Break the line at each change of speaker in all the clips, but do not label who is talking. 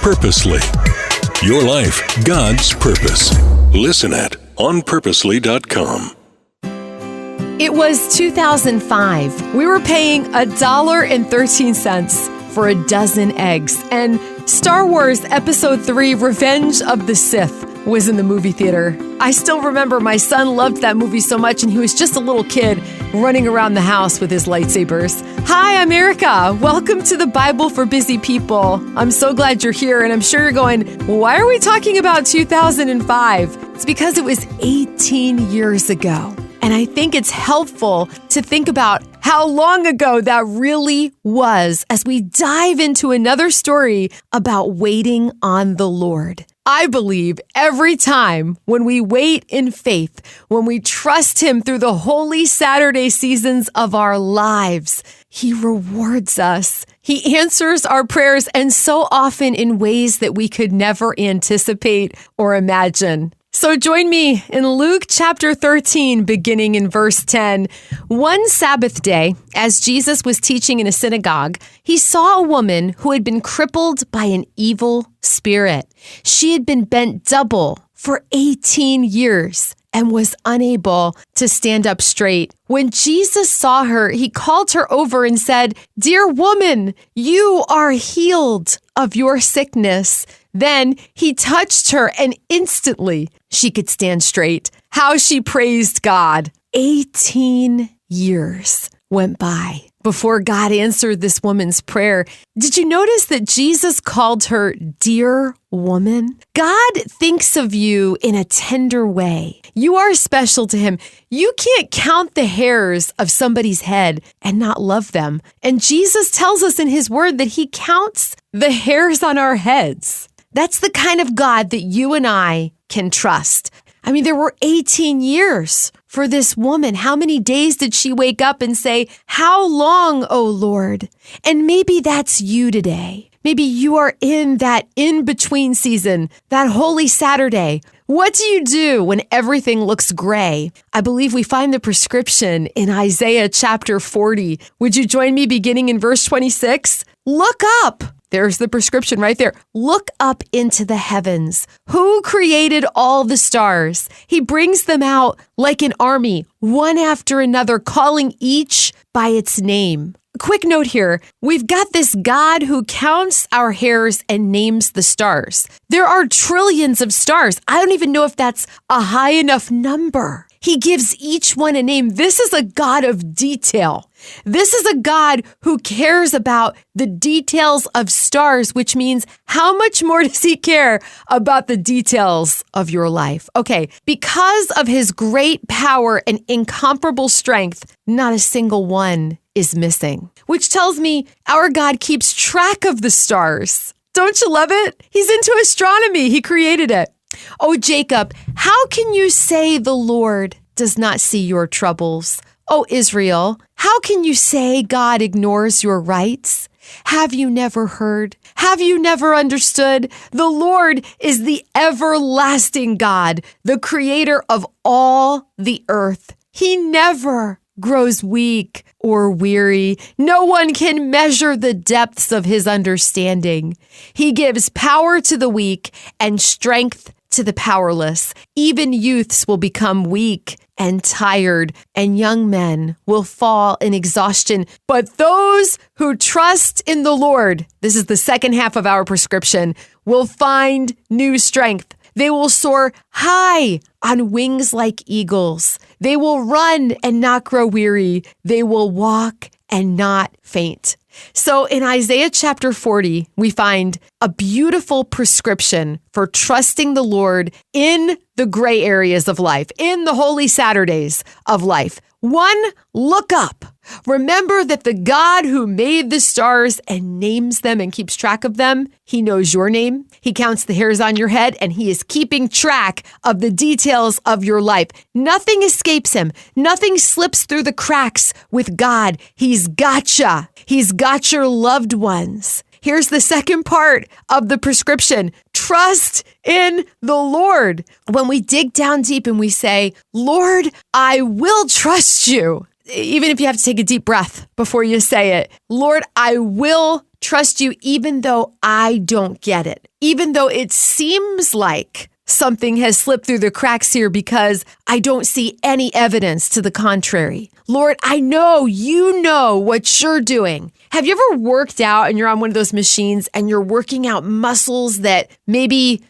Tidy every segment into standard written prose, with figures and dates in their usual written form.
Purposely. Your life, God's purpose. Listen at onpurposely.com.
It was 2005. We were paying $1.13 for a dozen eggs, and Star Wars Episode 3 Revenge of the Sith was in the movie theater. I still remember my son loved that movie so much, and he was just a little kid running around the house with his lightsabers. Hi, I'm Erica. Welcome to the Bible for Busy People. I'm so glad you're here, and I'm sure you're going, why are we talking about 2005? It's because it was 18 years ago. And I think it's helpful to think about how long ago that really was as we dive into another story about waiting on the Lord. I believe every time when we wait in faith, when we trust Him through the holy Saturday seasons of our lives, He rewards us. He answers our prayers, and so often in ways that we could never anticipate or imagine. So join me in Luke chapter 13, beginning in verse 10. One Sabbath day, as Jesus was teaching in a synagogue, he saw a woman who had been crippled by an evil spirit. She had been bent double for 18 years and was unable to stand up straight. When Jesus saw her, he called her over and said, "Dear woman, you are healed of your sickness." Then he touched her, and instantly she could stand straight. How she praised God. 18 years went by before God answered this woman's prayer. Did you notice that Jesus called her dear woman? God thinks of you in a tender way. You are special to Him. You can't count the hairs of somebody's head and not love them. And Jesus tells us in His word that He counts the hairs on our heads. That's the kind of God that you and I can trust. I mean, there were 18 years for this woman. How many days did she wake up and say, "How long, O Lord?" And maybe that's you today. Maybe you are in that in-between season, that holy Saturday. What do you do when everything looks gray? I believe we find the prescription in Isaiah chapter 40. Would you join me beginning in verse 26? Look up. There's the prescription right there. Look up into the heavens. Who created all the stars? He brings them out like an army, one after another, calling each by its name. A quick note here. We've got this God who counts our hairs and names the stars. There are trillions of stars. I don't even know if that's a high enough number. He gives each one a name. This is a God of detail. This is a God who cares about the details of stars, which means how much more does He care about the details of your life? Okay, because of His great power and incomparable strength, not a single one is missing, which tells me our God keeps track of the stars. Don't you love it? He's into astronomy. He created it. Oh, Jacob, how can you say the Lord does not see your troubles? Oh, Israel, how can you say God ignores your rights? Have you never heard? Have you never understood? The Lord is the everlasting God, the creator of all the earth. He never grows weak or weary. No one can measure the depths of His understanding. He gives power to the weak and strength to the powerless. Even youths will become weak and tired, and young men will fall in exhaustion. But those who trust in the Lord, this is the second half of our prescription, will find new strength. They will soar high on wings like eagles. They will run and not grow weary. They will walk and not faint. So in Isaiah chapter 40, we find a beautiful prescription for trusting the Lord in the gray areas of life, in the holy Saturdays of life. One, look up. Remember that the God who made the stars and names them and keeps track of them, He knows your name. He counts the hairs on your head, and He is keeping track of the details of your life. Nothing escapes Him. Nothing slips through the cracks with God. He's gotcha. He's got your loved ones. Here's the second part of the prescription. Trust in the Lord. When we dig down deep and we say, Lord, I will trust you. Even if you have to take a deep breath before you say it, Lord, I will trust you even though I don't get it, even though it seems like something has slipped through the cracks here because I don't see any evidence to the contrary. Lord, I know you know what you're doing. Have you ever worked out and you're on one of those machines and you're working out muscles that maybe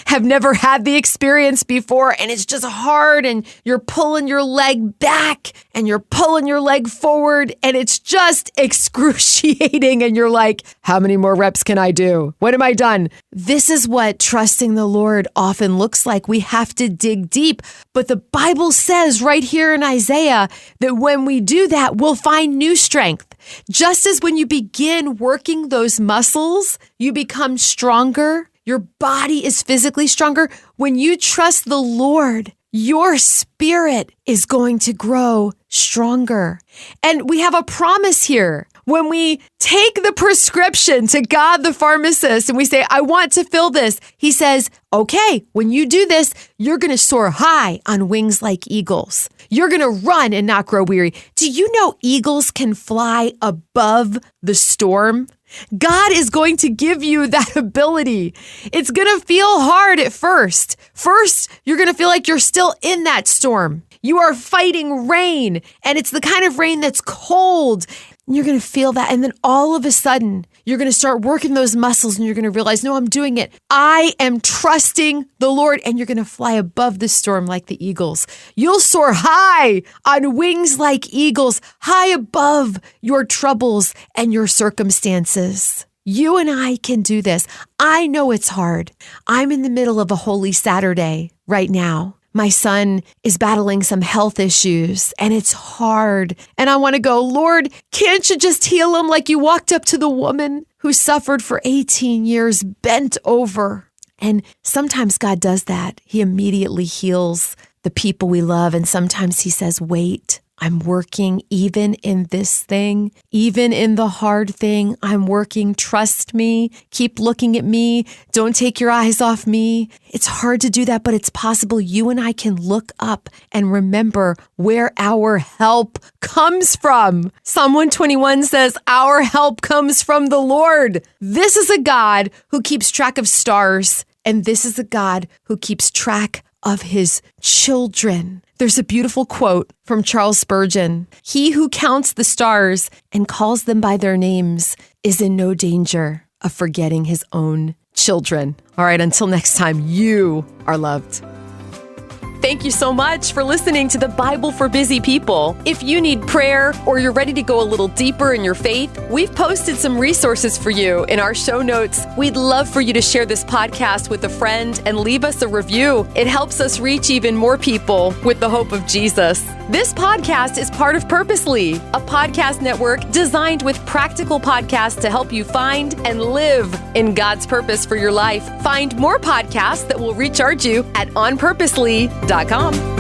have never had the experience before and it's just hard and you're pulling your leg back and you're pulling your leg forward and it's just excruciating and you're like, how many more reps can I do? When am I done? This is what trusting the Lord often looks like. We have to dig deep. But the Bible says right here in Isaiah that when we do that, we'll find new strength. Just as when you begin working those muscles, you become stronger. Your body is physically stronger. When you trust the Lord, your spirit is going to grow stronger. And we have a promise here. When we take the prescription to God the pharmacist and we say, I want to fill this, he says, okay, when you do this, you're going to soar high on wings like eagles. You're going to run and not grow weary. Do you know eagles can fly above the storm? God is going to give you that ability. It's going to feel hard at first. First, you're going to feel like you're still in that storm. You are fighting rain, and it's the kind of rain that's cold. You're going to feel that. And then all of a sudden, you're going to start working those muscles and you're going to realize, no, I'm doing it. I am trusting the Lord. And you're going to fly above the storm like the eagles. You'll soar high on wings like eagles, high above your troubles and your circumstances. You and I can do this. I know it's hard. I'm in the middle of a Holy Saturday right now. My son is battling some health issues and it's hard. And I want to go, Lord, can't you just heal him like you walked up to the woman who suffered for 18 years, bent over? And sometimes God does that. He immediately heals the people we love. And sometimes he says, wait, I'm working even in this thing, even in the hard thing. I'm working. Trust me. Keep looking at me. Don't take your eyes off me. It's hard to do that, but it's possible. You and I can look up and remember where our help comes from. Psalm 121 says, our help comes from the Lord. This is a God who keeps track of stars, and this is a God who keeps track of his children. There's a beautiful quote from Charles Spurgeon. He who counts the stars and calls them by their names is in no danger of forgetting his own children. All right, until next time, you are loved. Thank you so much for listening to the Bible for Busy People. If you need prayer or you're ready to go a little deeper in your faith, we've posted some resources for you in our show notes. We'd love for you to share this podcast with a friend and leave us a review. It helps us reach even more people with the hope of Jesus. This podcast is part of Purposely, a podcast network designed with practical podcasts to help you find and live in God's purpose for your life. Find more podcasts that will recharge you at onpurposely.com.